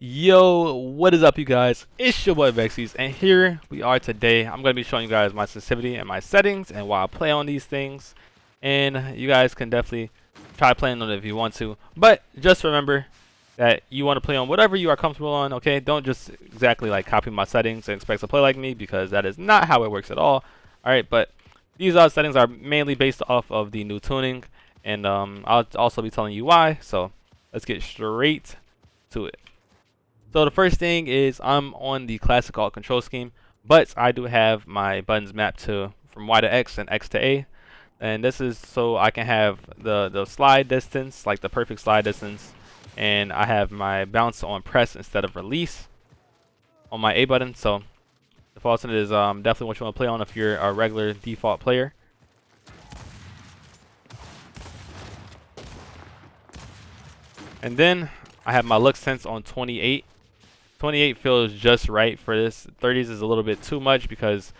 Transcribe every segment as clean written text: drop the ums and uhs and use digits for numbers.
Yo, what is up, you guys? It's your boy Avexys, and here we are today. I'm going to be showing you guys my sensitivity and my settings and why I play on these things. And you guys can definitely try playing on it if you want to. But just remember that you want to play on whatever you are comfortable on, okay? Don't just exactly like copy my settings and expect to play like me, because that is not how it works at all. Alright, but these settings are mainly based off of the new tuning. And I'll also be telling you why. So let's get straight to it. So the first thing is I'm on the classic alt control scheme, but I do have my buttons mapped to from Y to X and X to A. And this is so I can have the slide distance, like the perfect slide distance. And I have my bounce on press instead of release on my A button. So default alternate is definitely what you want to play on if you're a regular default player. And then I have my look sense on 28. 28 feels just right for this. 30s is a little bit too much because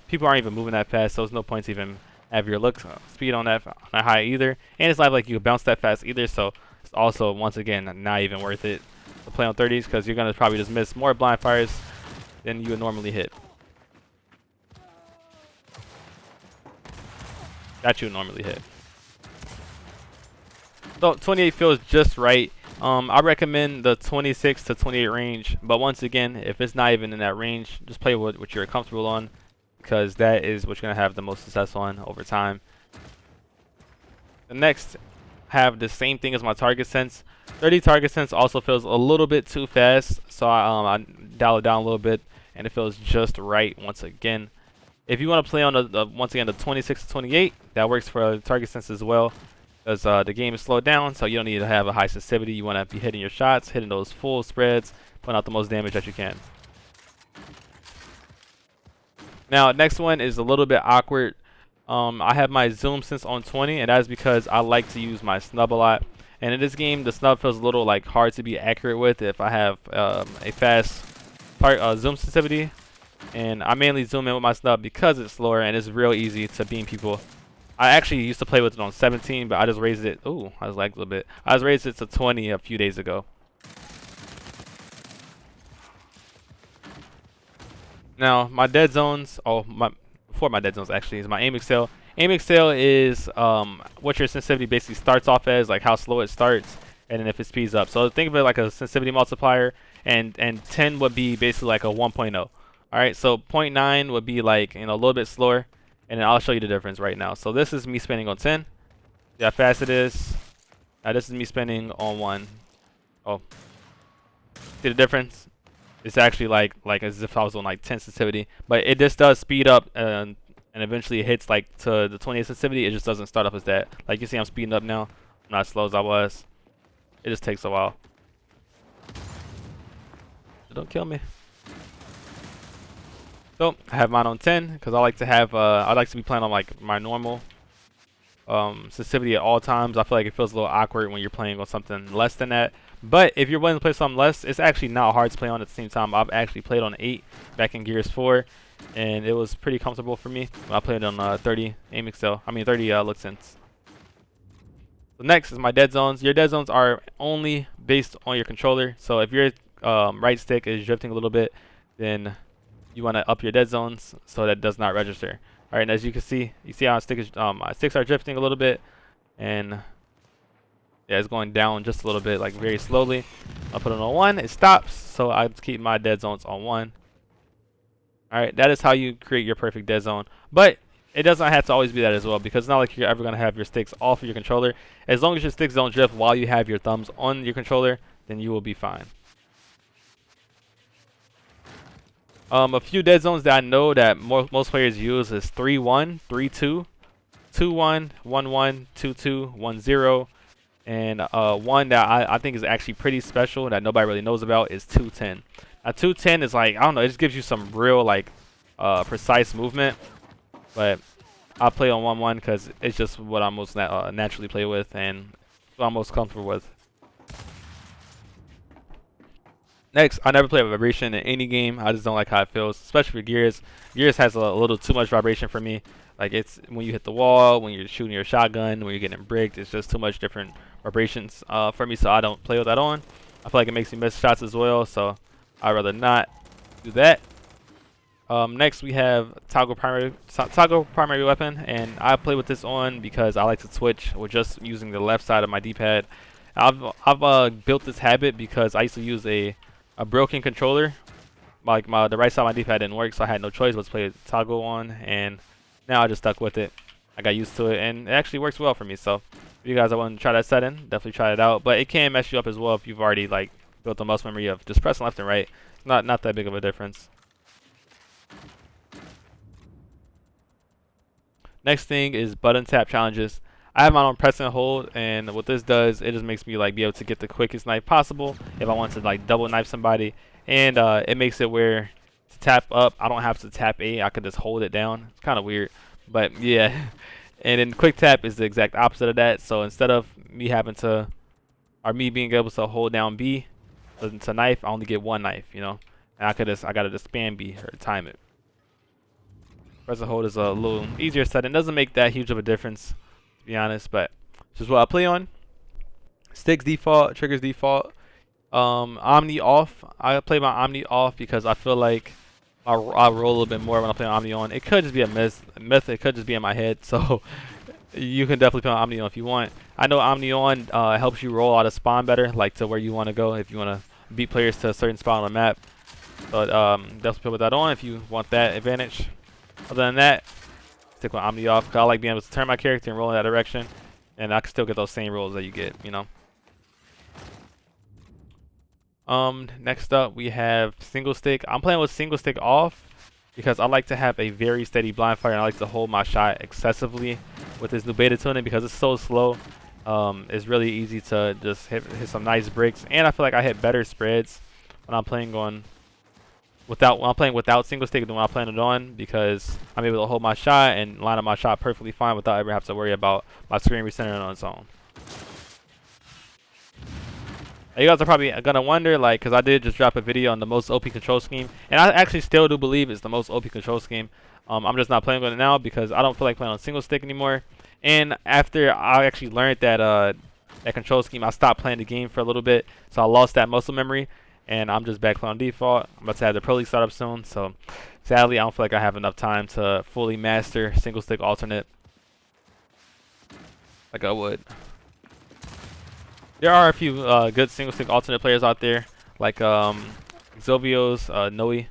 people aren't even moving that fast, so there's no point to even have your look speed on that high either. And it's not like you can bounce that fast either, so it's also, once again, not even worth it to play on 30s because you're going to probably just miss more blind fires than you would normally hit. That you would normally hit. So 28 feels just right. I recommend the 26 to 28 range, but once again, if it's not even in that range, just play with what you're comfortable on, because that is what you're going to have the most success on over time. The next, have the same thing as my target sense. 30 target sense also feels a little bit too fast, so I dial it down a little bit, and it feels just right once again. If you want to play on once again the 26 to 28, that works for target sense as well. Because the game is slowed down, so you don't need to have a high sensitivity. You want to be hitting your shots, hitting those full spreads, putting out the most damage that you can. Now, next one is a little bit awkward. I have my zoom sense on 20, and that is because I like to use my snub a lot. And in this game, the snub feels a little like hard to be accurate with if I have a fast zoom sensitivity. And I mainly zoom in with my snub because it's slower and it's real easy to beam people. I actually used to play with it on 17, but I just raised it. Ooh, I was lagged a little bit. I just raised it to 20 a few days ago. Now, my dead zones, before my dead zones actually, is my aim excel. Aim excel is what your sensitivity basically starts off as, like how slow it starts, and then if it speeds up. So think of it like a sensitivity multiplier, and 10 would be basically like a 1.0. All right, so 0.9 would be like, a little bit slower. And then I'll show you the difference right now. So this is me spinning on 10. See how fast it is. Now this is me spinning on 1. Oh. See the difference? It's actually like as if I was on like 10 sensitivity. But it just does speed up and eventually it hits like to the 28 sensitivity. It just doesn't start off as that. Like you see I'm speeding up now. I'm not as slow as I was. It just takes a while. Don't kill me. So I have mine on 10 because I like to have I like to be playing on like my normal sensitivity at all times. I feel like it feels a little awkward when you're playing on something less than that. But if you're willing to play something less, it's actually not hard to play on at the same time. I've actually played on 8 back in Gears 4, and it was pretty comfortable for me. I played on 30 aim excel. I mean 30 look sense. So next is my dead zones. Your dead zones are only based on your controller. So if your right stick is drifting a little bit, then you want to up your dead zones so that does not register. All right, and as you can see, how my sticks are drifting a little bit, and yeah, it's going down just a little bit, like very slowly. I'll put it on 1, it stops, so I keep my dead zones on 1. All right, that is how you create your perfect dead zone. But it doesn't have to always be that as well, because it's not like you're ever gonna have your sticks off of your controller. As long as your sticks don't drift while you have your thumbs on your controller, then you will be fine. A few dead zones that I know that most players use is 3-1, 3-2, 2-1, 1-1, 2-2, 1-0, and one that I think is actually pretty special that nobody really knows about is 2-10. Now 2-10 is like, I don't know, it just gives you some real like precise movement, but I play on 1-1 because it's just what I most naturally play with and what I'm most comfortable with. Next, I never play with vibration in any game. I just don't like how it feels, especially for Gears. Gears has a little too much vibration for me. Like it's when you hit the wall, when you're shooting your shotgun, when you're getting bricked, it's just too much different vibrations for me, so I don't play with that on. I feel like it makes me miss shots as well, so I'd rather not do that. Next we have toggle primary weapon, and I play with this on because I like to switch with just using the left side of my D-pad. I've built this habit because I used to use a broken controller. Like the right side of my D-pad didn't work, so I had no choice but to play toggle on, and now I just stuck with it. I got used to it, and it actually works well for me. So if you guys want to try that setting, definitely try it out. But it can mess you up as well if you've already like built the muscle memory of just pressing left and right. It's not that big of a difference. Next thing is button tap challenges. I have mine on press and hold, and what this does, it just makes me like be able to get the quickest knife possible if I want to like double knife somebody, and it makes it where to tap up, I don't have to tap A, I can just hold it down. It's kind of weird, but yeah. And then quick tap is the exact opposite of that. So instead of me having to, or me being able to hold down B to knife, I only get one knife, you know, and I gotta just spam B or time it. Press and hold is a little easier setting. Doesn't make that huge of a difference, to be honest, but this is what I play on. Sticks default, triggers default. Omni off. I play my Omni off because I feel like I roll a little bit more when I play Omni on. It could just be a myth. It could just be in my head, so you can definitely play on Omni on if you want. I know Omni on helps you roll out of spawn better, like to where you want to go if you want to beat players to a certain spot on the map. So definitely put that on if you want that advantage. Other than that, stick with Omni off because I like being able to turn my character and roll in that direction, and I can still get those same rolls that you get, you know. Next up we have single stick. I'm playing with single stick off because I like to have a very steady blind fire, and I like to hold my shot excessively with this new beta tuning because it's so slow. It's really easy to just hit some nice bricks, and I feel like I hit better spreads when I'm playing without single stick than when I'm playing it on, because I'm able to hold my shot and line up my shot perfectly fine without ever having to worry about my screen recentering on its own. You guys are probably gonna wonder, like, because I did just drop a video on the most OP control scheme, and I actually still do believe it's the most OP control scheme. I'm just not playing with it now because I don't feel like playing on single stick anymore. And after I actually learned that that control scheme, I stopped playing the game for a little bit, so I lost that muscle memory, and I'm just back playing on default. I'm about to have the Pro League start up soon, so sadly I don't feel like I have enough time to fully master single stick alternate like I would. There are a few good single stick alternate players out there, like Xovio's Noe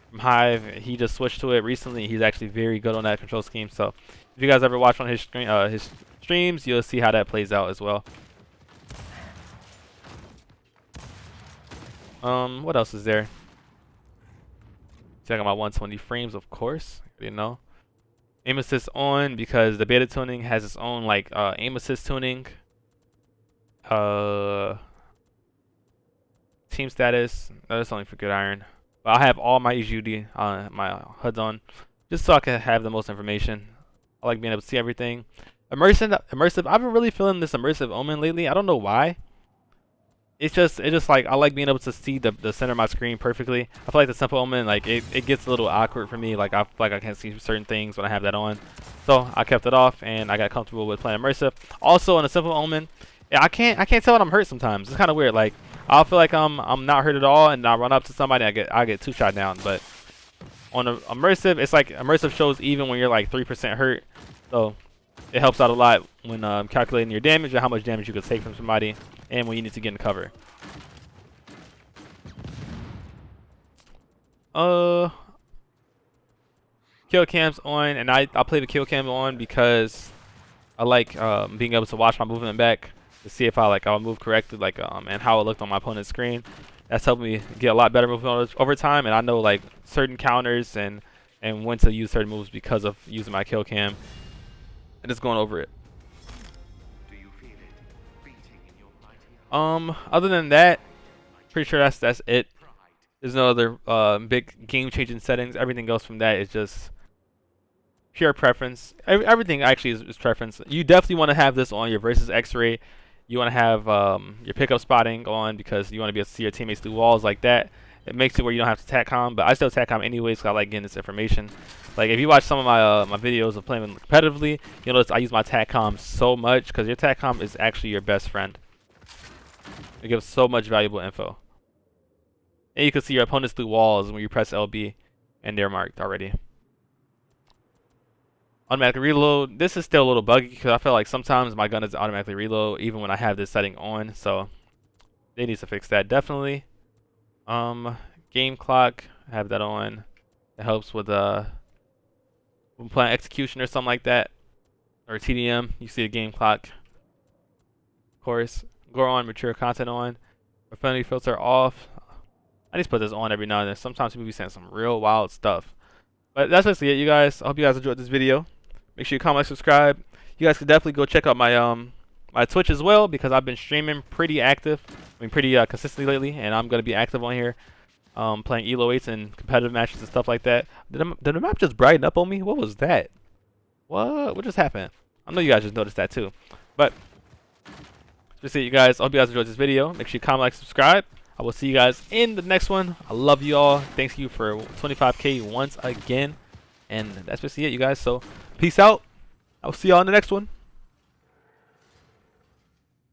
from Hive. He just switched to it recently. He's actually very good on that control scheme. So if you guys ever watch on his streams, you'll see how that plays out as well. What else is there? Checking my 120 frames, of course. You know, aim assist on because the beta tuning has its own like aim assist tuning. Team status, that's only for good iron. But I have all my HUD my HUDs on just so I can have the most information. I like being able to see everything. Immersive. I've been really feeling this immersive omen lately. I don't know why. It's just like I like being able to see the center of my screen perfectly. I feel like the simple omen, like it gets a little awkward for me. Like I feel like I can't see certain things when I have that on. So I kept it off and I got comfortable with playing immersive. Also on a simple omen, I can't tell when I'm hurt sometimes. It's kind of weird. Like I'll feel like I'm not hurt at all, and I run up to somebody, I get 2-shot down. But on a immersive, it's like immersive shows even when you're like 3% hurt. So it helps out a lot when calculating your damage or how much damage you could take from somebody, and when you need to get in cover. Kill cams on, and I play the kill cam on because I like being able to watch my movement back to see if I'll move correctly, like and how it looked on my opponent's screen. That's helped me get a lot better movement over time, and I know like certain counters and when to use certain moves because of using my kill cam and just going over it. Do you feel it beating in your mighty heart? Other than that, pretty sure that's it. There's no other big game-changing settings. Everything else from that is just pure preference. Everything actually is preference. You definitely want to have this on your versus X-ray. You want to have your pickup spotting on because you want to be able to see your teammates through walls like that. It makes it where you don't have to TACCOM, but I still TACCOM anyways because I like getting this information. Like if you watch some of my my videos of playing competitively, you'll notice I use my TACCOM so much because your TACCOM is actually your best friend. It gives so much valuable info. And you can see your opponents through walls when you press LB, and they're marked already. Automatic reload. This is still a little buggy because I feel like sometimes my gun doesn't automatically reload even when I have this setting on. So they need to fix that definitely. Game clock. I have that on. It helps with when playing execution or something like that, or TDM. You see the game clock. Of course, gore on, mature content on, profanity filter off. I just put this on every now and then. Sometimes people be saying some real wild stuff. But that's basically it, you guys. I hope you guys enjoyed this video. Make sure you comment, subscribe. You guys can definitely go check out my my Twitch as well because I've been streaming pretty active. I mean, pretty consistently lately, and I'm gonna be active on here, playing ELO 8s and competitive matches and stuff like that. Did the map just brighten up on me? What was that? What just happened? I know you guys just noticed that too. But just it, you guys. I hope you guys enjoyed this video. Make sure you comment, like, subscribe. I will see you guys in the next one. I love you all. Thanks you for 25K once again. And that's basically it, you guys. So peace out. I will see y'all in the next one.